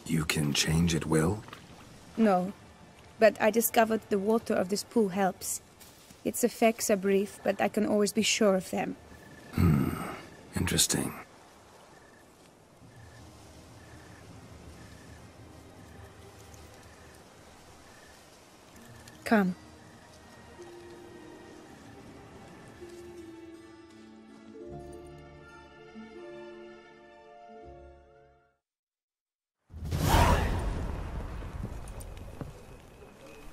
You can change at will? No, but I discovered the water of this pool helps. Its effects are brief, but I can always be sure of them. Interesting. Come.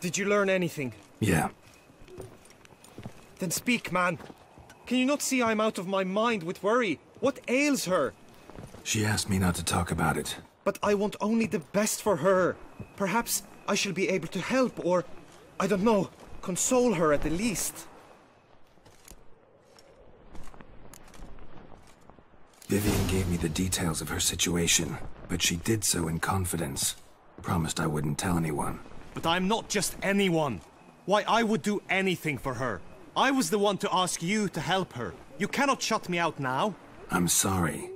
Did you learn anything? Yeah. Then speak, man. Can you not see I'm out of my mind with worry? What ails her? She asked me not to talk about it. But I want only the best for her. Perhaps I shall be able to help, or, I don't know, console her at the least. Vivian gave me the details of her situation, but she did so in confidence. Promised I wouldn't tell anyone. But I'm not just anyone. Why, I would do anything for her. I was the one to ask you to help her. You cannot shut me out now. I'm sorry.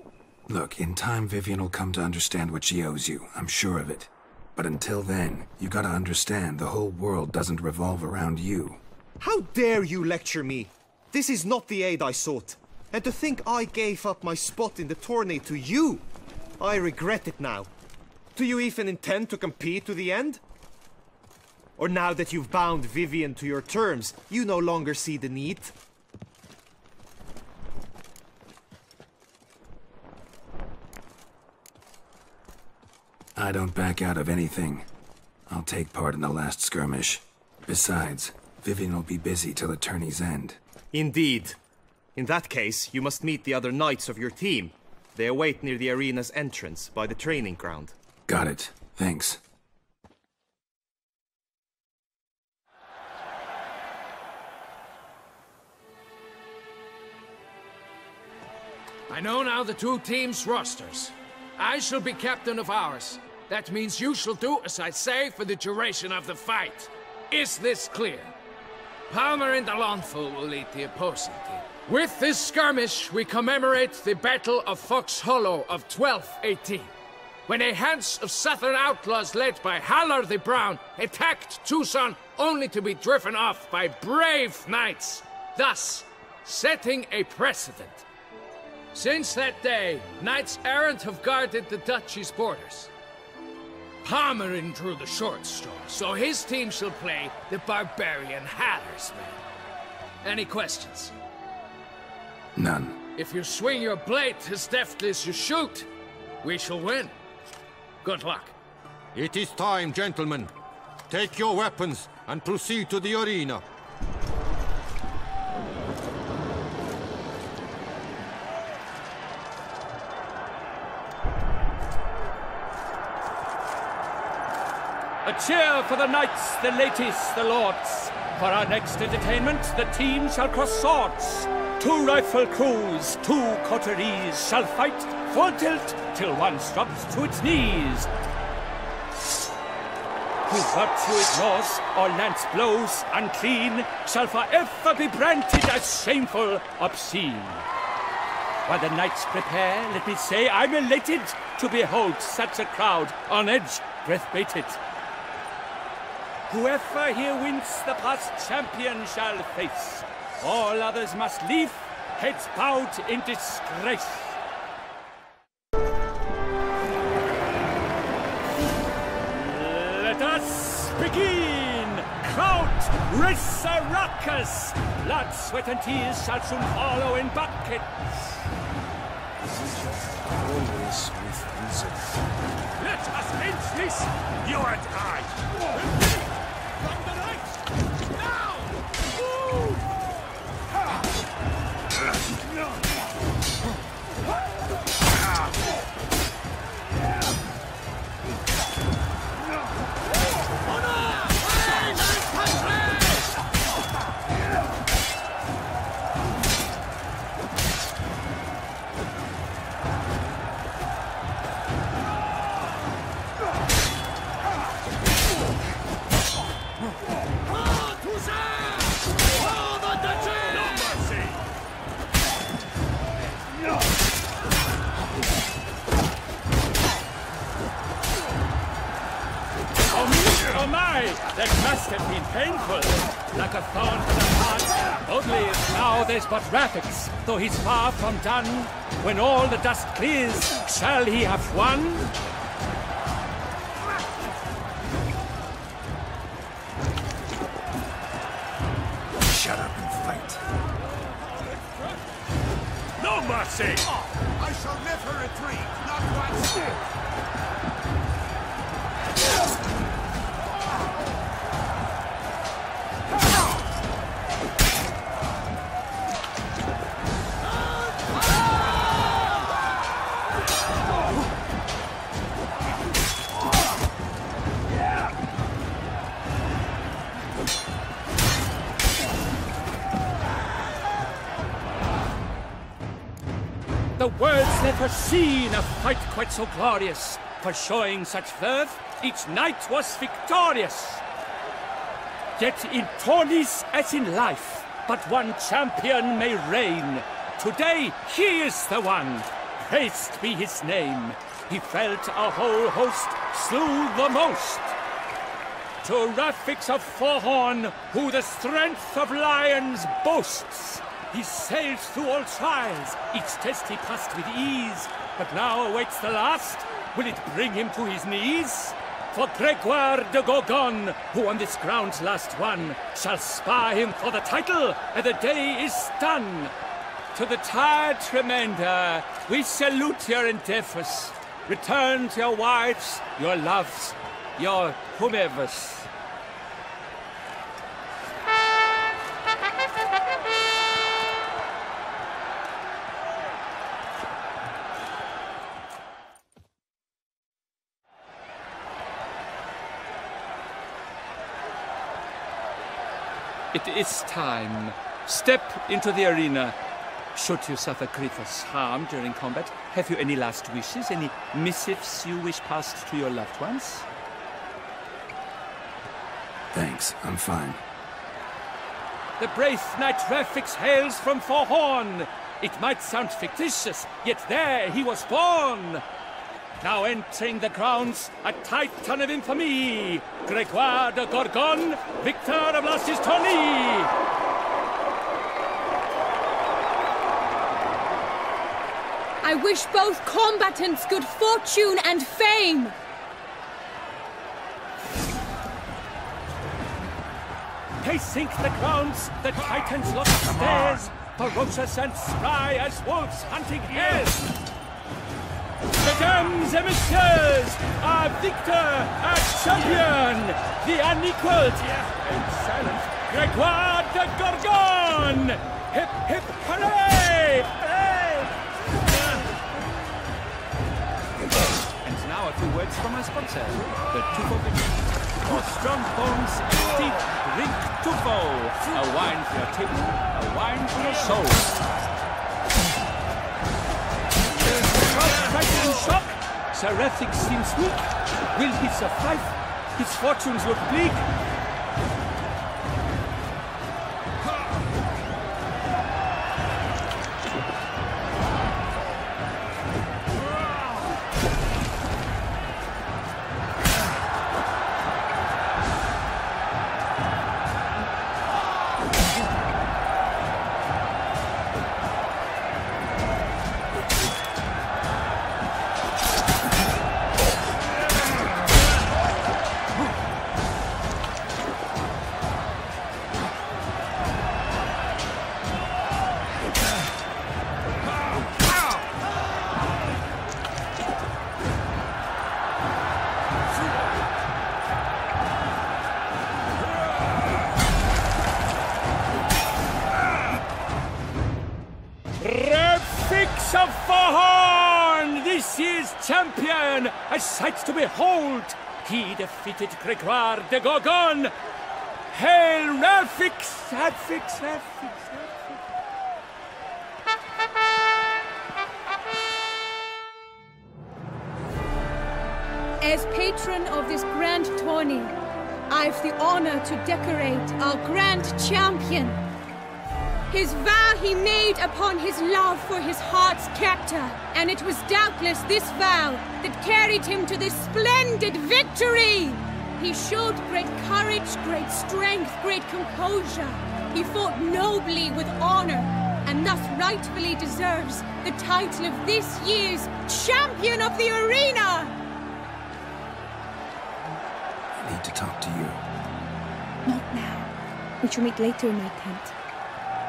Look, in time Vivian will come to understand what she owes you. I'm sure of it. But until then, you gotta understand the whole world doesn't revolve around you. How dare you lecture me? This is not the aid I sought. And to think I gave up my spot in the tourney to you. I regret it now. Do you even intend to compete to the end? Or now that you've bound Vivian to your terms, you no longer see the need? I don't back out of anything. I'll take part in the last skirmish. Besides, Vivian will be busy till the tourney's end. Indeed. In that case, you must meet the other knights of your team. They await near the arena's entrance, by the training ground. Got it. Thanks. I know now the two teams' rosters. I shall be captain of ours. That means you shall do as I say for the duration of the fight. Is this clear? Palmer and Alonfo will lead the opposing team. With this skirmish, we commemorate the Battle of Fox Hollow of 1218, when a hands of southern outlaws led by Halar the Brown attacked Tucson only to be driven off by brave knights, thus setting a precedent. Since that day, knights errant have guarded the duchy's borders. Palmerin drew the short straw, so his team shall play the barbarian Haller's men. Any questions? None. If you swing your blade as deftly as you shoot, we shall win. Good luck. It is time, gentlemen. Take your weapons and proceed to the arena. A cheer for the knights, the ladies, the lords. For our next entertainment, the team shall cross swords. 2 rifle crews, 2 coteries shall fight full tilt till one drops to its knees. Who virtue ignores or lance blows unclean shall forever be branded as shameful, obscene. While the knights prepare, let me say I'm elated to behold such a crowd on edge, breath-baited. Whoever here wins the past champion shall face. All others must leave, heads bowed in disgrace. Let us begin! Crowd, raise a ruckus! Blood, sweat, and tears shall soon follow in buckets. Always with reason. Let us end this, you and I! For the That must have been painful, like a thorn to the heart. Only now there's but Rafix, though he's far from done. When all the dust clears, shall he have won? Shut up and fight. No mercy! I shall never retreat, not one step. The world's never seen a fight quite so glorious. For showing such verve, each knight was victorious. Yet in tourneys as in life, but one champion may reign. Today he is the one, praised be his name. He felt a whole host, slew the most. To Rafix of Forhorn, who the strength of lions boasts. He sailed through all trials, each test he passed with ease. But now awaits the last, will it bring him to his knees? For Gregoire de Gorgon, who on this ground last won, shall spar him for the title, and the day is done. To the tired Tremenda, we salute your endeavors. Return to your wives, your loves, your whomevers. It is time. Step into the arena. Should you suffer grievous harm during combat, have you any last wishes, any missives you wish passed to your loved ones? Thanks, I'm fine. The brave knight Rafix hails from Forhorn. It might sound fictitious, yet there he was born. Now entering the grounds, a titan of infamy, Gregoire de Gorgon, victor of last year's tourney. I wish both combatants good fortune and fame. They sink the grounds, the titans lock stairs, ferocious and spry as wolves hunting hares. Mesdames et messieurs, our victor, our champion, the unequaled and silent Gregoire de Gorgon! Hip, hip, hooray! Hooray! And now a few words from our sponsor, the Tufo Vineyard. For strong bones and teeth, drink Tufo, a wine for your table, a wine for your soul. In shock, Sir Rafix seems weak. Will he survive? His fortunes look bleak. Rafix of Forhorn, this year's champion, a sight to behold. He defeated Gregoire de Gorgon. Hail Rafix, Rafix, Rafix, Rafix. As patron of this grand tourney, I've the honor to decorate our grand champion. His vow he made upon his love for his heart's captor, and it was doubtless this vow that carried him to this splendid victory. He showed great courage, great strength, great composure. He fought nobly with honor, and thus rightfully deserves the title of this year's Champion of the Arena! I need to talk to you. Not now. We shall meet later in my tent.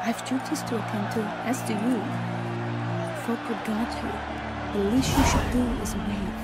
I have duties to attend to, as do you. Folk would guard you. The least you should do is wave.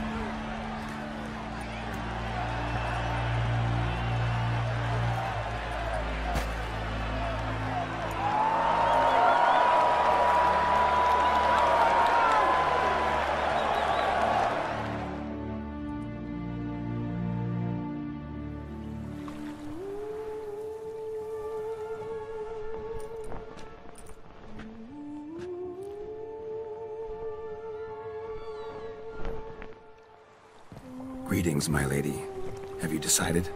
Greetings, my lady. Have you decided?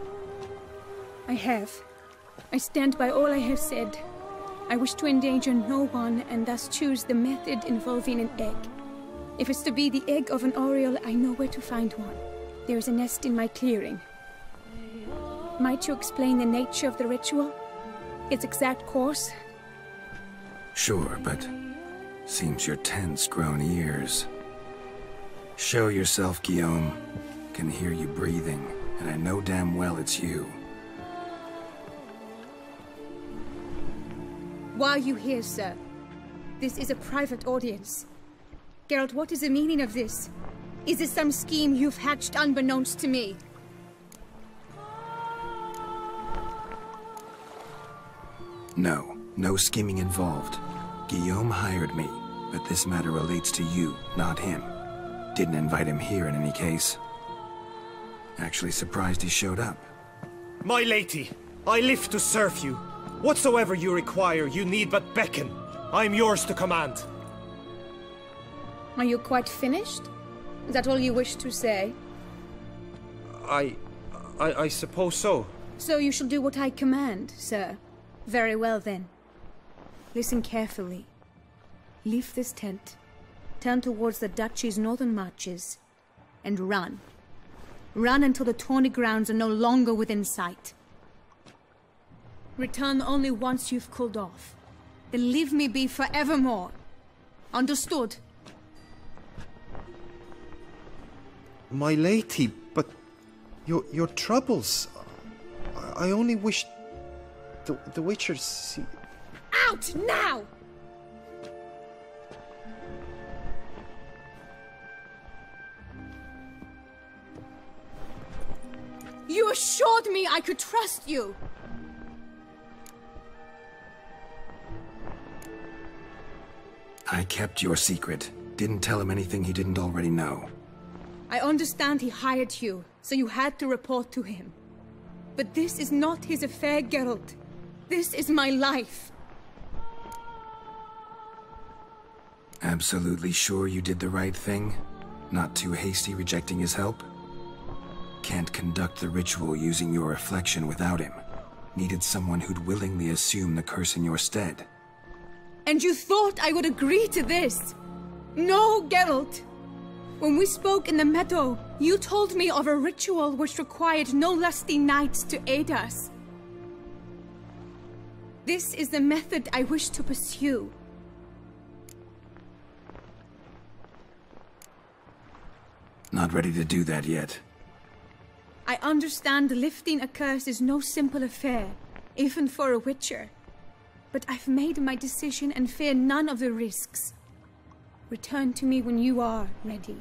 I have. I stand by all I have said. I wish to endanger no one, and thus choose the method involving an egg. If it's to be the egg of an oriole, I know where to find one. There is a nest in my clearing. Might you explain the nature of the ritual? Its exact course? Sure, but seems your tense grown ears. Show yourself, Guillaume. Can hear you breathing, and I know damn well it's you. Why are you here, sir? This is a private audience. Geralt, what is the meaning of this? Is this some scheme you've hatched unbeknownst to me? No, no scheming involved. Guillaume hired me, but this matter relates to you, not him. Didn't invite him here in any case. Actually surprised he showed up. My lady, I live to serve you. Whatsoever you require, you need but beckon. I am yours to command. Are you quite finished? Is that all you wish to say? I suppose so. So you shall do what I command, sir. Very well then. Listen carefully. Leave this tent, turn towards the duchy's northern marches, and run. Run until the tawny grounds are no longer within sight. Return only once you've cooled off. Then leave me be forevermore. Understood? My lady, but your troubles. I only wish the Witcher see. Out now! You assured me I could trust you! I kept your secret. Didn't tell him anything he didn't already know. I understand he hired you, so you had to report to him. But this is not his affair, Geralt. This is my life. Absolutely sure you did the right thing? Not too hasty rejecting his help? Can't conduct the ritual using your reflection without him. Needed someone who'd willingly assume the curse in your stead. And you thought I would agree to this? No, Geralt! When we spoke in the meadow, you told me of a ritual which required no lusty knights to aid us. This is the method I wish to pursue. Not ready to do that yet. I understand lifting a curse is no simple affair, even for a witcher. But I've made my decision and fear none of the risks. Return to me when you are ready.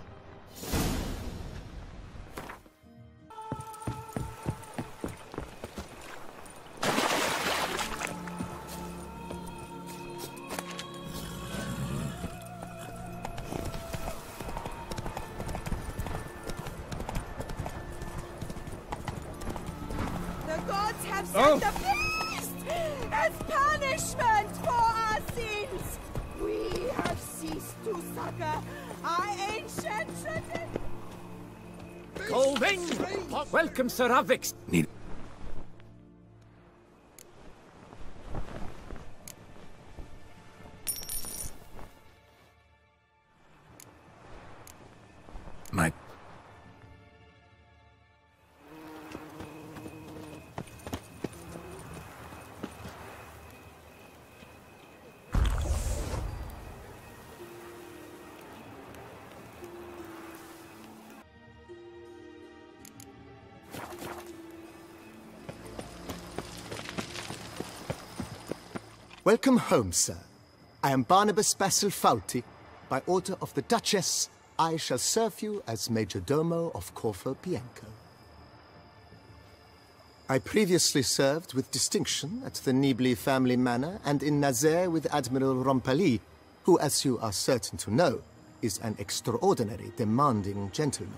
The gods have sent a beast as punishment for our sins. We have ceased to succor our ancient tradition. Colvin! Welcome, Sir Avix. Need... Welcome home, sir. I am Barnabas Basil Fauti. By order of the Duchess, I shall serve you as Major Domo of Corvo Bianco. I previously served with distinction at the Nibli family manor and in Nazaire with Admiral Rompali, who, as you are certain to know, is an extraordinary, demanding gentleman.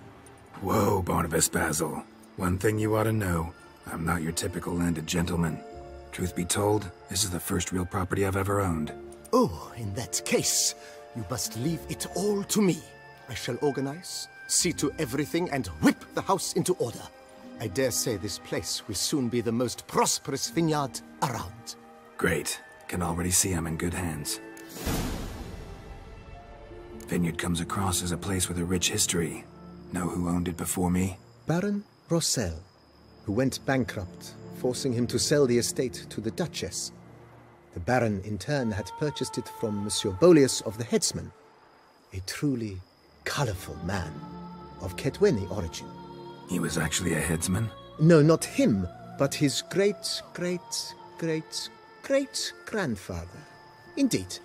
Whoa, Barnabas Basil. One thing you ought to know. I'm not your typical landed gentleman. Truth be told, this is the first real property I've ever owned. Oh, in that case, you must leave it all to me. I shall organize, see to everything, and whip the house into order. I dare say this place will soon be the most prosperous vineyard around. Great. Can already see I'm in good hands. Vineyard comes across as a place with a rich history. Know who owned it before me? Baron Rossel, who went bankrupt, forcing him to sell the estate to the Duchess. The Baron, in turn, had purchased it from Monsieur Bolius of the Headsman, a truly colorful man of Ketweni origin. He was actually a headsman? No, not him, but his great-great-great-great-grandfather. Indeed.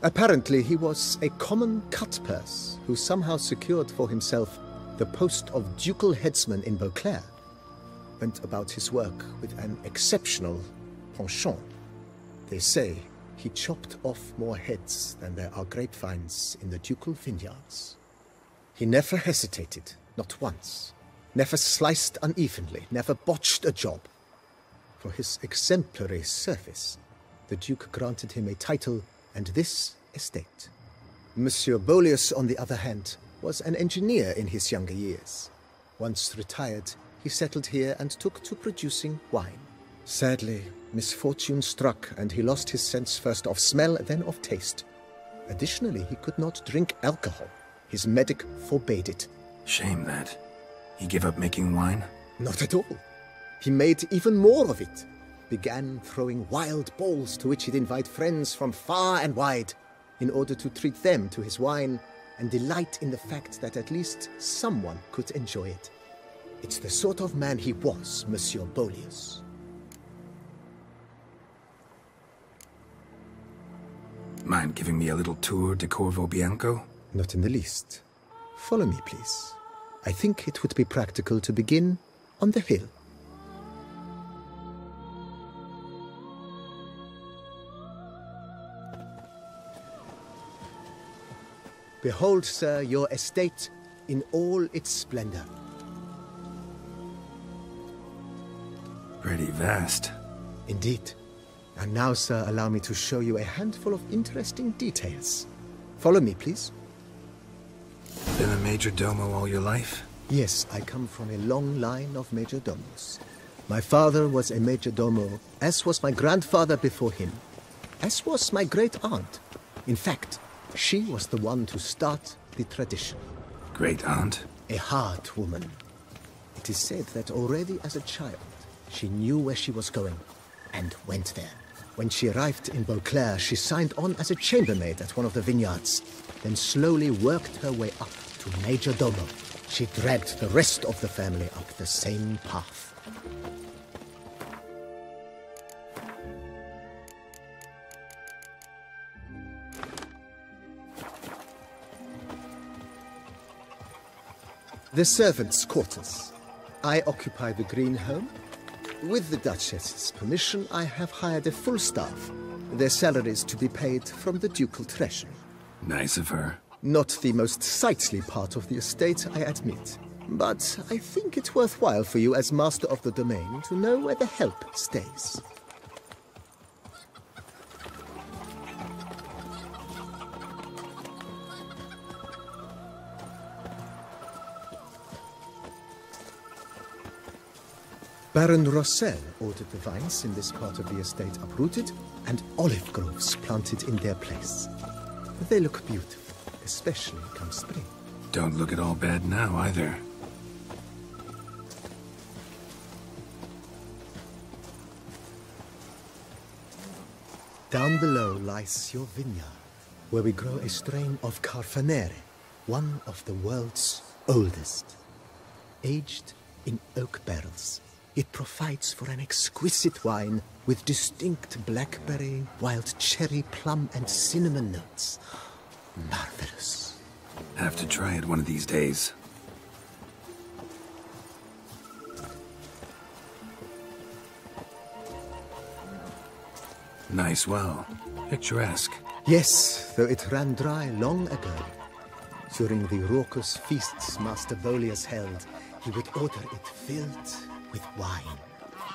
Apparently, he was a common cutpurse who somehow secured for himself the post of ducal headsman in Beauclair. Went about his work with an exceptional penchant. They say he chopped off more heads than there are grapevines in the ducal vineyards. He never hesitated, not once. Never sliced unevenly, never botched a job. For his exemplary service, the Duke granted him a title and this estate. Monsieur Bolius, on the other hand, was an engineer in his younger years. Once retired, he settled here and took to producing wine. Sadly, misfortune struck and he lost his sense first of smell, then of taste. Additionally, he could not drink alcohol. His medic forbade it. Shame that. He gave up making wine? Not at all. He made even more of it. Began throwing wild balls to which he'd invite friends from far and wide in order to treat them to his wine and delight in the fact that at least someone could enjoy it. It's the sort of man he was, Monsieur Bolius. Mind giving me a little tour de Corvo Bianco? Not in the least. Follow me, please. I think it would be practical to begin on the hill. Behold, sir, your estate in all its splendor. Pretty vast. Indeed. And now, sir, allow me to show you a handful of interesting details. Follow me, please. Been a major domo all your life? Yes, I come from a long line of major domos. My father was a major domo, as was my grandfather before him, as was my great-aunt. In fact, she was the one to start the tradition. Great-aunt? A hard woman. It is said that already as a child, she knew where she was going, and went there. When she arrived in Beauclair, she signed on as a chambermaid at one of the vineyards, then slowly worked her way up to major domo. She dragged the rest of the family up the same path. The servants' quarters. I occupy the green home. With the Duchess's permission, I have hired a full staff. Their salaries to be paid from the ducal treasury. Nice of her. Not the most sightly part of the estate, I admit. But I think it worthwhile for you as master of the domain to know where the help stays. Baron Rossel ordered the vines in this part of the estate uprooted and olive groves planted in their place. They look beautiful, especially come spring. Don't look at all bad now, either. Down below lies your vineyard, where we grow a strain of Carfanere, one of the world's oldest, aged in oak barrels. It provides for an exquisite wine with distinct blackberry, wild cherry, plum, and cinnamon notes. Marvelous. Have to try it one of these days. Nice well. Picturesque. Yes, though it ran dry long ago. During the raucous feasts Master Bolius held, he would order it filled with wine.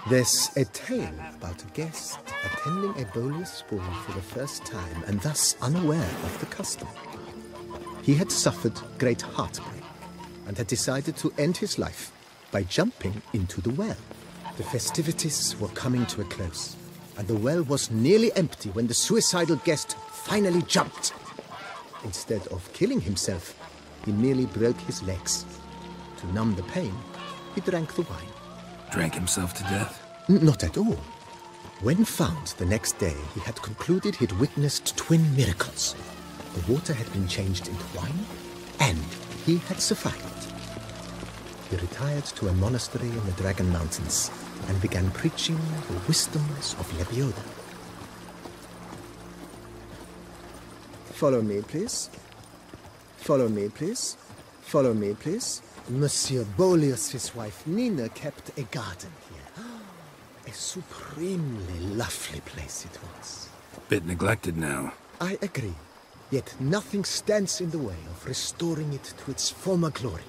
There's a tale about a guest attending a Bolius ball for the first time and thus unaware of the custom. He had suffered great heartbreak and had decided to end his life by jumping into the well. The festivities were coming to a close, and the well was nearly empty when the suicidal guest finally jumped. Instead of killing himself, he merely broke his legs. To numb the pain, he drank the wine. Drank himself to death? Not at all. When found the next day, he had concluded he'd witnessed twin miracles. The water had been changed into wine, and he had survived. He retired to a monastery in the Dragon Mountains and began preaching the wisdoms of Lebioda. Follow me, please. Follow me, please. Follow me, please. Monsieur Bolius' wife Nina kept a garden here. A supremely lovely place it was. Bit neglected now. I agree. Yet nothing stands in the way of restoring it to its former glory,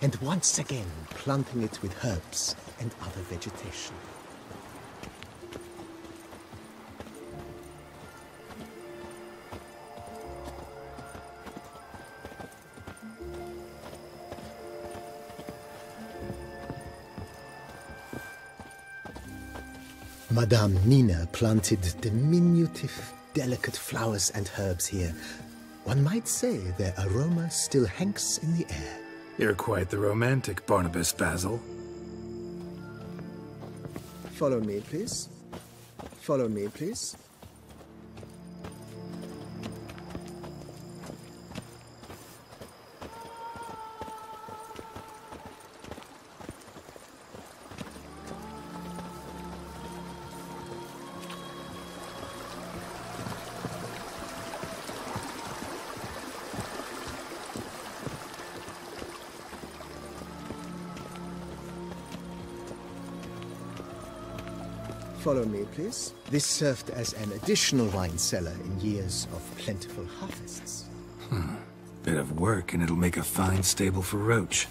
and once again planting it with herbs and other vegetation. Madame Nina planted diminutive, delicate flowers and herbs here. One might say their aroma still hangs in the air. You're quite the romantic, Barnabas Basil. Follow me, please. Follow me, please. Follow me, please. This served as an additional wine cellar in years of plentiful harvests. Bit of work, and it'll make a fine stable for Roach.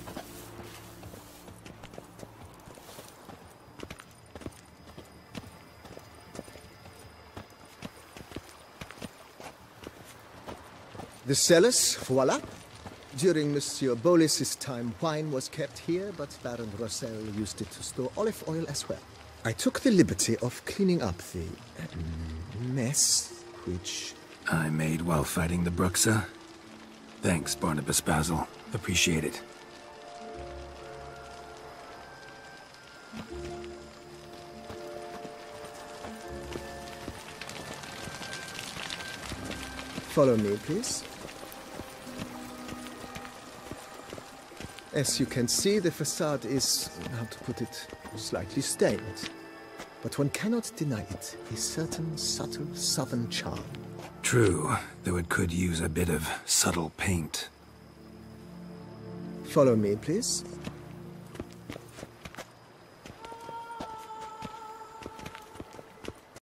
The cellars, voila. During Monsieur Bolis's time, wine was kept here, but Baron Rossel used it to store olive oil as well. I took the liberty of cleaning up the mess, which I made while fighting the Bruxa. Thanks, Barnabas Basil. Appreciate it. Follow me, please. As you can see, the facade is, how to put it, slightly stained. But one cannot deny it, a certain subtle southern charm. True, though it could use a bit of subtle paint. Follow me, please.